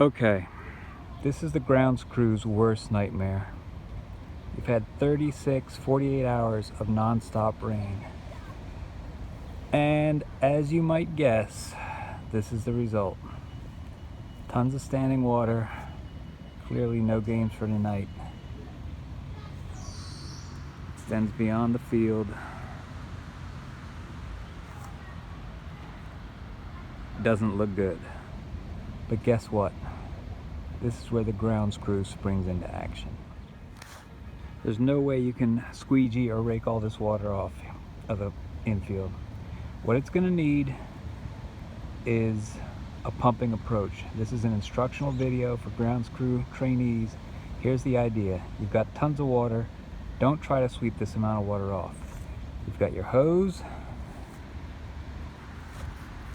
Okay, this is the grounds crew's worst nightmare. We've had 36, 48 hours of non-stop rain. And as you might guess, this is the result. Tons of standing water, clearly no games for tonight. Extends beyond the field. Doesn't look good. But guess what? This is where the grounds crew springs into action. There's no way you can squeegee or rake all this water off of the infield. What it's going to need is a pumping approach. This is an instructional video for grounds crew trainees. Here's the idea. You've got tons of water. Don't try to sweep this amount of water off. You've got your hose.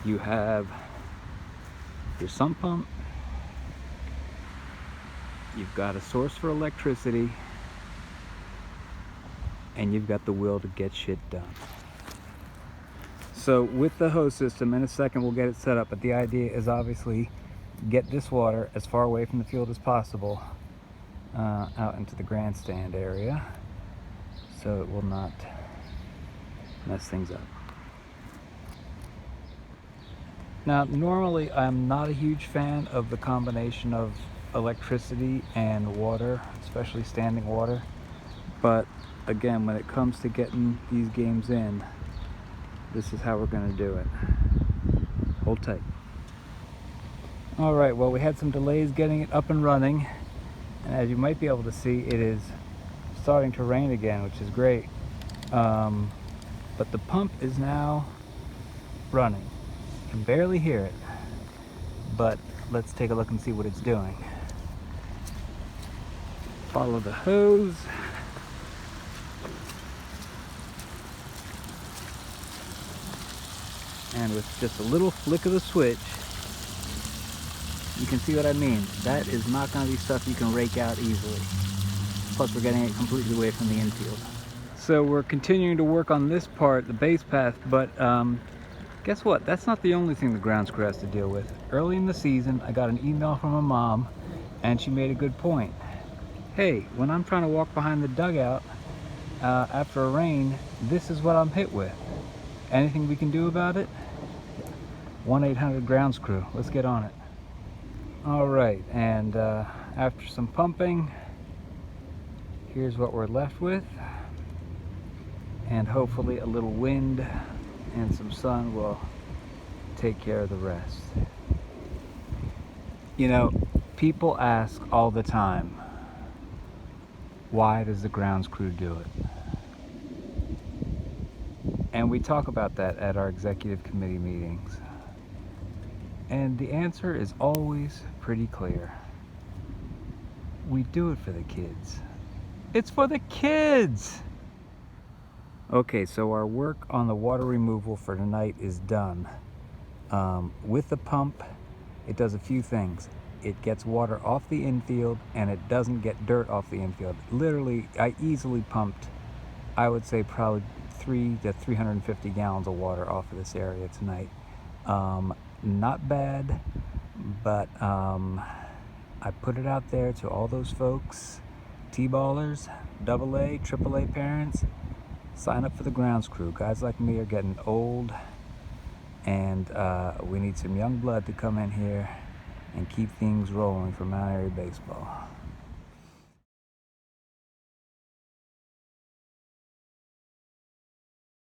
You have your sump pump. You've got a source for electricity. And you've got the will to get shit done. So with the hose system, in a second we'll get it set up, but the idea is obviously get this water as far away from the field as possible out into the grandstand area so it will not mess things up. Now normally I'm not a huge fan of the combination of electricity and water, especially standing water, but again, when it comes to getting these games in, this is how we're going to do it. Hold tight. All right, well, we had some delays getting it up and running, and as you might be able to see, it is starting to rain again, which is great. But the pump is now running. You can barely hear it, but let's take a look and see what it's doing. Follow the hose. And with just a little flick of the switch, you can see what I mean. That is not going to be stuff you can rake out easily. Plus we're getting it completely away from the infield. So we're continuing to work on this part, the base path, but guess what? That's not the only thing the grounds crew has to deal with. Early in the season, I got an email from a mom, and she made a good point. Hey, when I'm trying to walk behind the dugout after a rain, this is what I'm hit with. Anything we can do about it? 1-800 grounds crew. Let's get on it. All right, and after some pumping, here's what we're left with, and hopefully a little wind and some sun will take care of the rest. You know, people ask all the time, why does the grounds crew do it? And we talk about that at our executive committee meetings. And the answer is always pretty clear. We do it for the kids. It's for the kids! Okay, so our work on the water removal for tonight is done. With the pump, it does a few things. It gets water off the infield, and it doesn't get dirt off the infield. Literally, I easily pumped, I would say probably 300 to 350 gallons of water off of this area tonight. Not bad, but I put it out there to all those folks, T-ballers, AA, AAA parents, sign up for the grounds crew. Guys like me are getting old, and we need some young blood to come in here and keep things rolling for Mount Airy baseball.